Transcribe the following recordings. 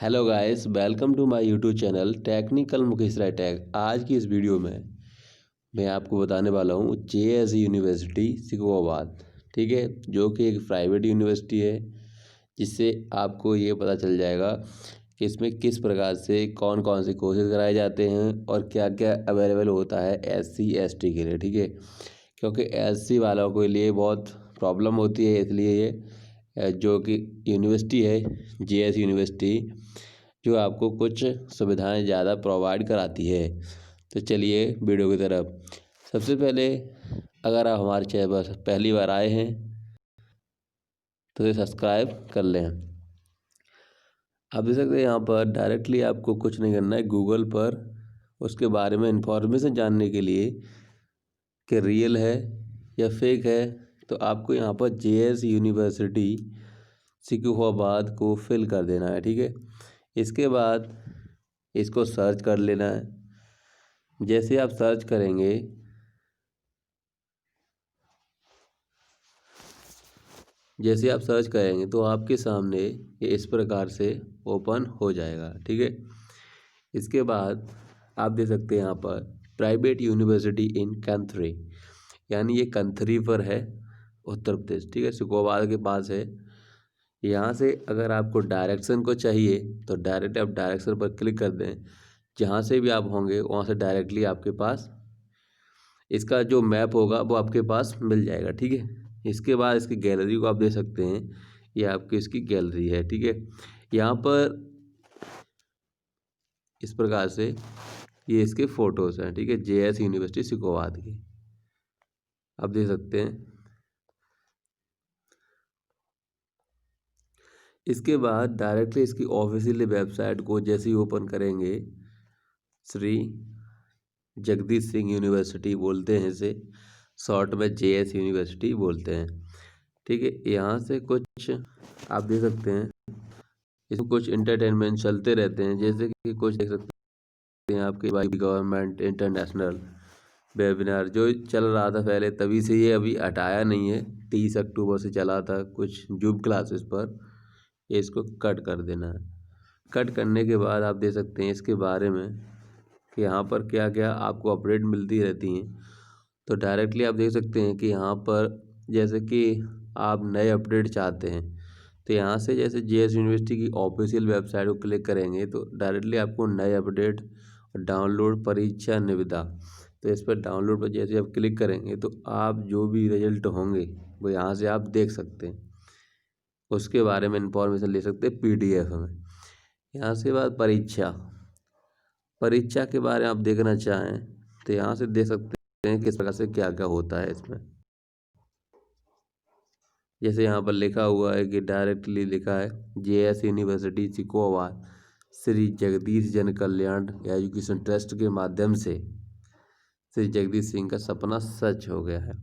Hello guys, welcome to my YouTube channel technical Mukesh Rai tag. आज की इस वीडियो में मैं आपको बताने वाला हूँ जेएस यूनिवर्सिटी सिकोहाबाद, ठीक है, जो कि एक प्राइवेट यूनिवर्सिटी है। जिससे आपको ये पता चल जाएगा कि इसमें किस प्रकार से कौन कौन से कोर्सेज कराए जाते हैं और क्या क्या अवेलेबल होता है एससी एसटी के लिए, ठीक है। क्योंकि एससी वालों के लिए बहुत प्रॉब्लम होती है, इसलिए ये जो कि यूनिवर्सिटी है जेएस यूनिवर्सिटी, जो आपको कुछ सुविधाएं ज़्यादा प्रोवाइड कराती है। तो चलिए वीडियो की तरफ। सबसे पहले, अगर आप हमारे चैनल पर पहली बार आए हैं तो इसे सब्सक्राइब कर लें। आप देख सकते हैं यहाँ पर डायरेक्टली आपको कुछ नहीं करना है, गूगल पर उसके बारे में इंफॉर्मेशन जानने के लिए कि रियल है या फेक है, तो आपको यहाँ पर जेएस यूनिवर्सिटी सिकोहाबाद को फिल कर देना है, ठीक है। इसके बाद इसको सर्च कर लेना है। जैसे आप सर्च करेंगे तो आपके सामने ये इस प्रकार से ओपन हो जाएगा, ठीक है। इसके बाद आप देख सकते हैं यहाँ पर प्राइवेट यूनिवर्सिटी इन कंथरी, यानी ये कंथरी पर है, उत्तर प्रदेश, ठीक है, सिकोहाबाद के पास है। यहाँ से अगर आपको डायरेक्शन को चाहिए तो डायरेक्ट आप डायरेक्शन पर क्लिक कर दें। जहाँ से भी आप होंगे वहाँ से डायरेक्टली आपके पास इसका जो मैप होगा वो आपके पास मिल जाएगा, ठीक है। इसके बाद इसकी गैलरी को आप देख सकते हैं, ये आपकी इसकी गैलरी है, ठीक है। यहाँ पर इस प्रकार से ये इसके फोटोज हैं, ठीक है, जेएस यूनिवर्सिटी सिकोहाबाद की आप देख सकते हैं। इसके बाद डायरेक्टली इसकी ऑफिशियल वेबसाइट को जैसे ही ओपन करेंगे, श्री जगदीश सिंह यूनिवर्सिटी बोलते हैं इसे, शॉर्ट में जेएस यूनिवर्सिटी बोलते हैं, ठीक है। यहाँ से कुछ आप देख सकते हैं, इसमें कुछ इंटरटेनमेंट चलते रहते हैं, जैसे कि कुछ देख सकते हैं आपके गवर्नमेंट इंटरनेशनल वेबिनार जो चल रहा था पहले, तभी से ये अभी हटाया नहीं है, 30 अक्टूबर से चला था कुछ जूम क्लासेस पर। ये इसको कट कर देना है। कट करने के बाद आप देख सकते हैं इसके बारे में कि यहाँ पर क्या क्या आपको अपडेट मिलती रहती हैं। तो डायरेक्टली आप देख सकते हैं कि यहाँ पर जैसे कि आप नए अपडेट चाहते हैं तो यहाँ से जैसे जेएस यूनिवर्सिटी की ऑफिशियल वेबसाइट को क्लिक करेंगे तो डायरेक्टली आपको नए अपडेट डाउनलोड परीक्षा निविदा, तो इस पर डाउनलोड पर जैसे आप क्लिक करेंगे तो आप जो भी रिजल्ट होंगे वो यहाँ से आप देख सकते हैं, उसके बारे में इंफॉर्मेशन ले सकते हैं पीडीएफ में। यहाँ से बाद परीक्षा के बारे में आप देखना चाहें तो यहाँ से देख सकते हैं किस प्रकार से क्या क्या होता है इसमें। जैसे यहाँ पर लिखा हुआ है कि डायरेक्टली लिखा है जेएस यूनिवर्सिटी सिकोहाबाद श्री जगदीश जन कल्याण एजुकेशन ट्रस्ट के माध्यम से श्री जगदीश सिंह का सपना सच हो गया है।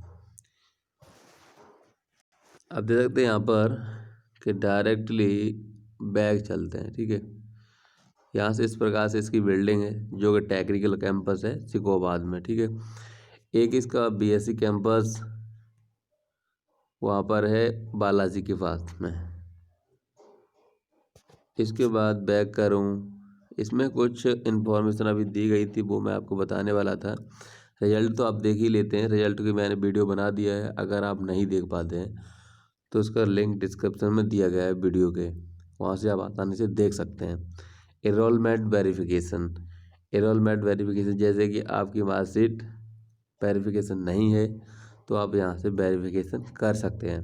आप देख सकते हैं यहाँ पर कि डायरेक्टली बैग चलते हैं, ठीक है। यहाँ से इस प्रकार से इसकी बिल्डिंग है जो कि टेक्निकल कैंपस है सिकोहाबाद में, ठीक है। एक इसका बीएससी कैंपस वहाँ पर है बालाजी के पास में। इसके बाद बैक करूँ, इसमें कुछ इन्फॉर्मेशन अभी दी गई थी वो मैं आपको बताने वाला था। रिजल्ट तो आप देख ही लेते हैं, रिजल्ट की मैंने वीडियो बना दिया है, अगर आप नहीं देख पाते हैं तो उसका लिंक डिस्क्रिप्शन में दिया गया है वीडियो के, वहाँ से आप आसानी से देख सकते हैं। एनरोलमेंट वेरिफिकेशन जैसे कि आपकी मार्कशीट वेरिफिकेशन नहीं है तो आप यहाँ से वेरिफिकेशन कर सकते हैं।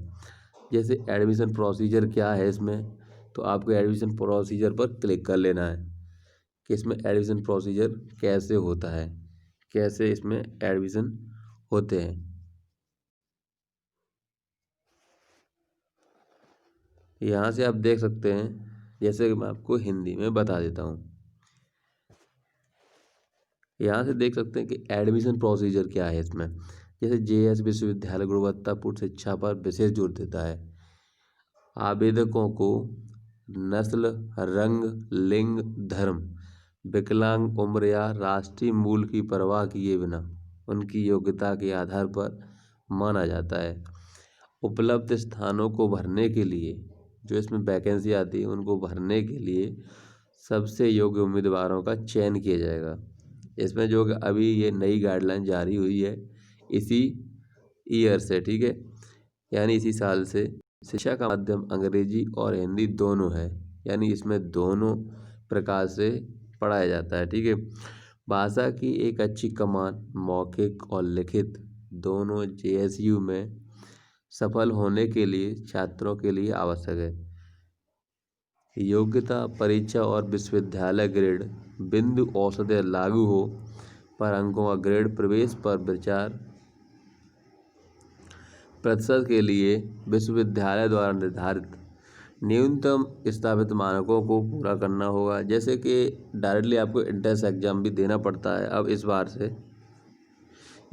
जैसे एडमिशन प्रोसीजर क्या है इसमें, तो आपको एडमिशन प्रोसीजर पर क्लिक कर लेना है कि इसमें एडमिशन प्रोसीजर कैसे होता है, कैसे इसमें एडमिशन होते हैं। यहाँ से आप देख सकते हैं, जैसे कि मैं आपको हिंदी में बता देता हूँ। यहाँ से देख सकते हैं कि एडमिशन प्रोसीजर क्या है इसमें। जैसे जेएस विश्वविद्यालय गुणवत्तापूर्ण शिक्षा पर विशेष जोर देता है। आवेदकों को नस्ल, रंग, लिंग, धर्म, विकलांग, उम्र या राष्ट्रीय मूल की परवाह किए बिना उनकी योग्यता के आधार पर माना जाता है। उपलब्ध स्थानों को भरने के लिए, जो इसमें वैकेंसी आती है उनको भरने के लिए सबसे योग्य उम्मीदवारों का चयन किया जाएगा। इसमें जो कि अभी ये नई गाइडलाइन जारी हुई है इसी ईयर से, ठीक है, यानी इसी साल से शिक्षा का माध्यम अंग्रेजी और हिंदी दोनों है, यानी इसमें दोनों प्रकार से पढ़ाया जाता है, ठीक है। भाषा की एक अच्छी कमान मौखिक और लिखित दोनों जेएसयू में सफल होने के लिए छात्रों के लिए आवश्यक है। योग्यता परीक्षा और विश्वविद्यालय ग्रेड बिंदु औसत लागू हो पर अंकों का ग्रेड प्रवेश पर विचार प्रतिशत के लिए विश्वविद्यालय द्वारा निर्धारित न्यूनतम स्थापित मानकों को पूरा करना होगा। जैसे कि डायरेक्टली आपको एंट्रेंस एग्जाम भी देना पड़ता है अब इस बार से।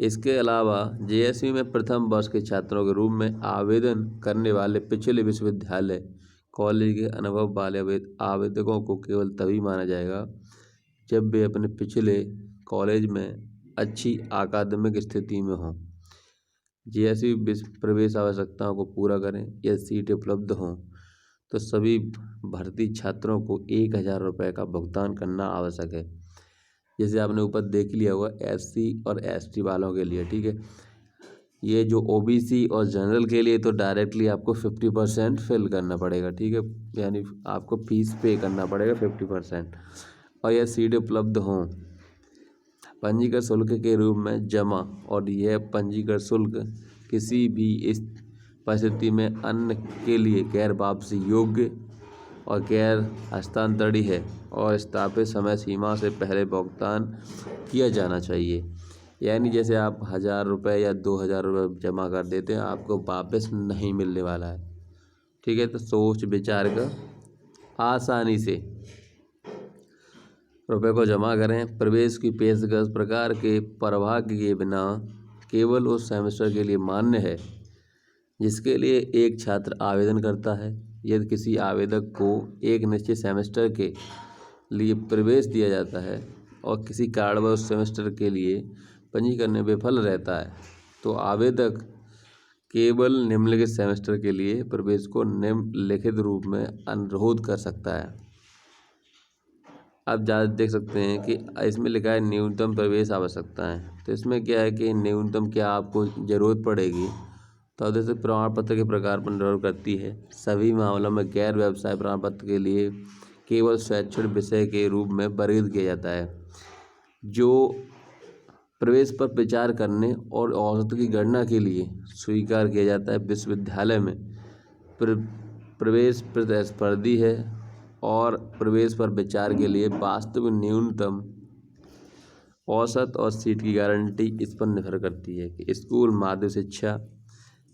इसके अलावा जेएसयू में प्रथम वर्ष के छात्रों के रूप में आवेदन करने वाले पिछले विश्वविद्यालय कॉलेज के अनुभव वाले आवेदकों को केवल तभी माना जाएगा जब वे अपने पिछले कॉलेज में अच्छी अकादमिक स्थिति में हों, जेएसयू प्रवेश आवश्यकताओं को पूरा करें या सीट उपलब्ध हों तो सभी भर्ती छात्रों को 1000 रुपये का भुगतान करना आवश्यक है। जैसे आपने ऊपर देख लिया होगा एससी और एसटी वालों के लिए, ठीक है। ये जो ओबीसी और जनरल के लिए तो डायरेक्टली आपको 50% फिल करना पड़ेगा, ठीक है, यानी आपको फीस पे करना पड़ेगा 50%। और यह सीट उपलब्ध हों पंजीकरण शुल्क के रूप में जमा, और यह पंजीकरण शुल्क किसी भी इस परिस्थिति में अन्य के लिए गैर वापसी योग्य और गैर हस्तांतरणीय है और स्थापित समय सीमा से पहले भुगतान किया जाना चाहिए। यानी जैसे आप 1000 रुपये या 2000 रुपये जमा कर देते हैं आपको वापस नहीं मिलने वाला है, ठीक है। तो सोच विचार कर आसानी से रुपये को जमा करें। प्रवेश की पेशकश प्रकार के प्रवाह के बिना केवल उस सेमेस्टर के लिए मान्य है जिसके लिए एक छात्र आवेदन करता है। यदि किसी आवेदक को एक निश्चित सेमेस्टर के लिए प्रवेश दिया जाता है और किसी कारणवश उस सेमेस्टर के लिए पंजीकरण में विफल रहता है तो आवेदक केवल निम्नलिखित सेमेस्टर के लिए प्रवेश को निम्नलिखित रूप में अनुरोध कर सकता है। आप ज़्यादा देख सकते हैं कि इसमें लिखा है न्यूनतम प्रवेश आवश्यकताएं। तो इसमें क्या है कि न्यूनतम क्या आपको ज़रूरत पड़ेगी तो जैसे प्रमाण पत्र के प्रकार पर निर्भर करती है। सभी मामलों में गैर व्यवसाय प्रमाण पत्र के लिए केवल शैक्षणिक विषय के रूप में वर्गीकृत किया जाता है जो प्रवेश पर विचार करने और औसत की गणना के लिए स्वीकार किया जाता है। विश्वविद्यालय में प्रवेश प्रतिस्पर्धी है और प्रवेश पर विचार के लिए वास्तविक न्यूनतम औसत और सीट की गारंटी इस पर निर्भर करती है कि स्कूल माध्यमिक शिक्षा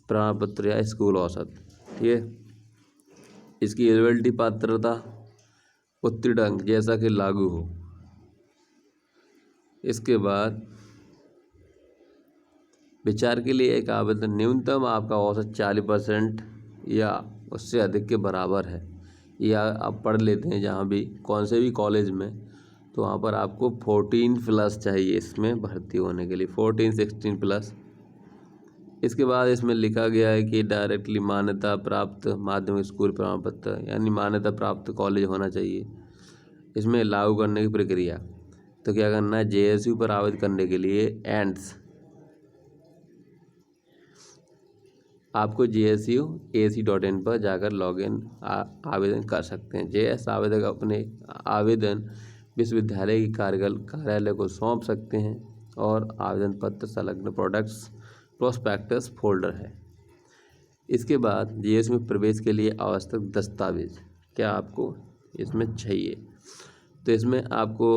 प्रमाण पत्र या स्कूल औसत, ठीक है। इसकी एलिजिबिलिटी पात्रता उत्तीर्ण अंक जैसा कि लागू हो। इसके बाद विचार के लिए एक आवेदन न्यूनतम आपका औसत 40% या उससे अधिक के बराबर है। या आप पढ़ लेते हैं जहाँ भी कौन से भी कॉलेज में तो वहाँ पर आपको 14+ चाहिए इसमें भर्ती होने के लिए, 14-16+। इसके बाद इसमें लिखा गया है कि डायरेक्टली मान्यता प्राप्त माध्यमिक स्कूल प्रमाण पत्र यानी मान्यता प्राप्त कॉलेज होना चाहिए। इसमें लागू करने की प्रक्रिया तो क्या करना है, जेएसयू पर आवेदन करने के लिए एंड्स आपको JSU.ac.in पर जाकर लॉगिन आवेदन कर सकते हैं। जेएस आवेदक अपने आवेदन विश्वविद्यालय की कार्यालय को सौंप सकते हैं और आवेदन पत्र संलग्न प्रोस्पेक्टस फोल्डर है। इसके बाद जेएस में प्रवेश के लिए आवश्यक दस्तावेज क्या आपको इसमें चाहिए तो इसमें आपको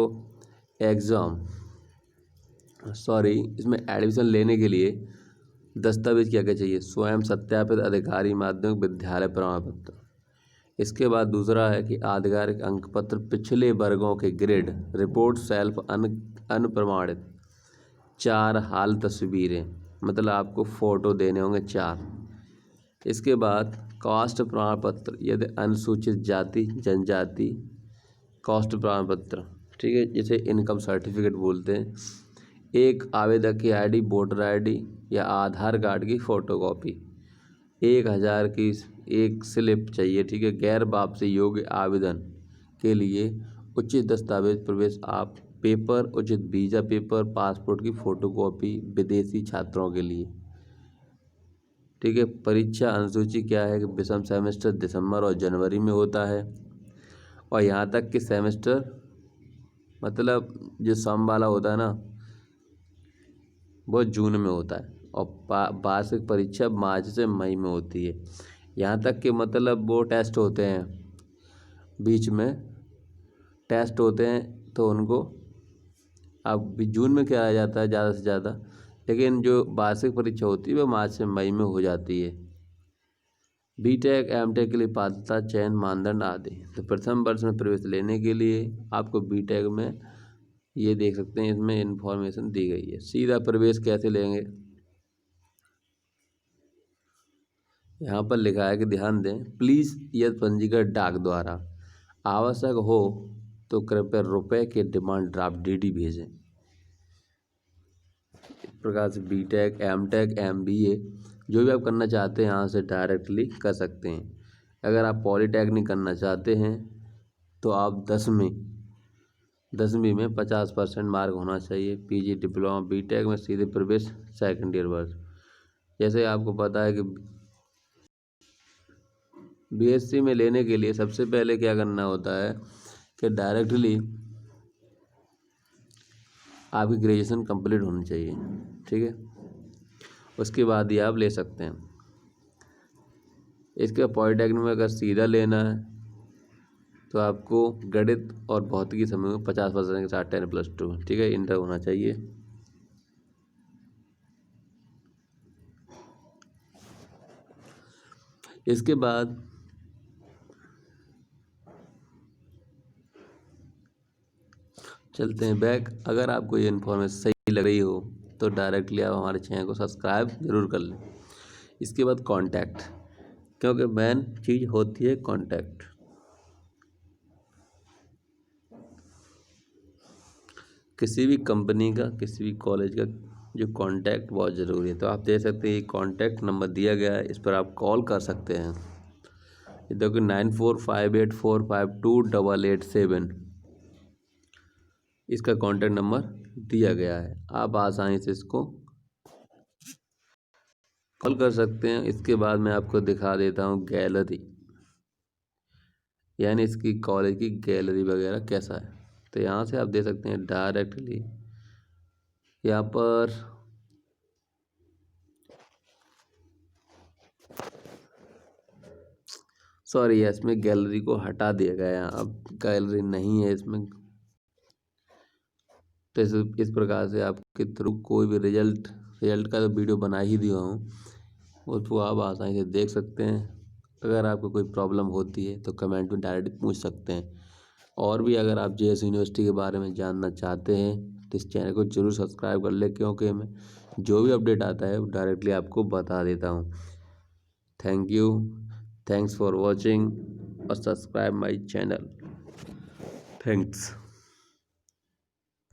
इसमें एडमिशन लेने के लिए दस्तावेज क्या क्या चाहिए, स्वयं सत्यापित अधिकारी माध्यमिक विद्यालय प्रमाण पत्र। इसके बाद दूसरा है कि आधिकारिक अंक पत्र, पिछले वर्गों के ग्रेड, रिपोर्ट सेल्फ अनप्रमाणित, 4 हाल तस्वीरें, मतलब आपको फ़ोटो देने होंगे 4। इसके बाद कास्ट प्रमाण पत्र, यदि अनुसूचित जाति जनजाति कास्ट प्रमाण पत्र, ठीक है, जिसे इनकम सर्टिफिकेट बोलते हैं। एक आवेदक की आईडी, वोटर आईडी या आधार कार्ड की फ़ोटोकॉपी, 1000 की एक स्लिप चाहिए, ठीक है। गैर वापसी योग्य आवेदन के लिए उचित दस्तावेज प्रवेश आप पेपर, उचित वीज़ा पेपर, पासपोर्ट की फ़ोटोकॉपी विदेशी छात्रों के लिए। ठीक है। परीक्षा अनुसूची क्या है कि विषम सेमेस्टर दिसंबर और जनवरी में होता है, और यहाँ तक कि सेमेस्टर मतलब जो सम वाला होता है ना वो जून में होता है, और वार्षिक परीक्षा मार्च से मई में होती है। यहाँ तक कि मतलब वो टेस्ट होते हैं, बीच में टेस्ट होते हैं तो उनको अब जून में किया जाता है ज़्यादा से ज़्यादा, लेकिन जो वार्षिक परीक्षा होती है वो मार्च से मई में हो जाती है। बीटेक एमटेक के लिए पात्रता चयन मानदंड आदि। तो प्रथम वर्ष में प्रवेश लेने के लिए आपको बीटेक में ये देख सकते हैं, इसमें इन्फॉर्मेशन दी गई है। सीधा प्रवेश कैसे लेंगे, यहाँ पर लिखा है कि ध्यान दें, प्लीज़ यदि पंजीकरण डाक द्वारा आवश्यक हो तो कृपया रुपए के डिमांड ड्राफ्ट डीडी भेजें। इस प्रकार से बीटेक एमटेक एमबीए जो भी आप करना चाहते हैं यहाँ से डायरेक्टली कर सकते हैं। अगर आप पॉलीटेक्निक करना चाहते हैं तो आप 10वीं में 50% मार्क होना चाहिए। पीजी डिप्लोमा बीटेक में सीधे प्रवेश सेकेंड ईयर वर्ष। जैसे आपको पता है कि बीएससी में लेने के लिए सबसे पहले क्या करना होता है कि डायरेक्टली आपकी ग्रेजुएशन कंप्लीट होनी चाहिए। ठीक है, उसके बाद ही आप ले सकते हैं। इसके पॉलीटेक्निक में अगर सीधा लेना है तो आपको गणित और भौतिकी समय में 50% के साथ 10+2 ठीक है इंटर होना चाहिए। इसके बाद चलते हैं बैक। अगर आपको ये इन्फॉर्मेशन सही लग रही हो तो डायरेक्टली आप हमारे चैनल को सब्सक्राइब जरूर कर लें। इसके बाद कांटेक्ट, क्योंकि मेन चीज़ होती है कांटेक्ट। किसी भी कंपनी का, किसी भी कॉलेज का जो कांटेक्ट बहुत ज़रूरी है। तो आप देख सकते हैं ये कांटेक्ट नंबर दिया गया है, इस पर आप कॉल कर सकते हैं। ये देखो 9458452887 इसका कांटेक्ट नंबर दिया गया है। आप आसानी से इसको कॉल कर सकते हैं। इसके बाद मैं आपको दिखा देता हूँ गैलरी, यानी इसकी कॉलेज की गैलरी वगैरह कैसा है। तो यहाँ से आप देख सकते हैं डायरेक्टली यहाँ पर सॉरी इसमें गैलरी को हटा दिया गया है, अब गैलरी नहीं है इसमें। तो इस प्रकार से आपके थ्रू कोई भी रिजल्ट का तो वीडियो बना ही दिया हूँ, उसको आप आसानी से देख सकते हैं। अगर आपको कोई प्रॉब्लम होती है तो कमेंट में डायरेक्ट पूछ सकते हैं। और भी अगर आप जेएस यूनिवर्सिटी के बारे में जानना चाहते हैं तो इस चैनल को जरूर सब्सक्राइब कर ले, क्योंकि मैं जो भी अपडेट आता है वो डायरेक्टली आपको बता देता हूँ। Thank you, thanks for watching और सब्सक्राइब माई चैनल। थैंक्स।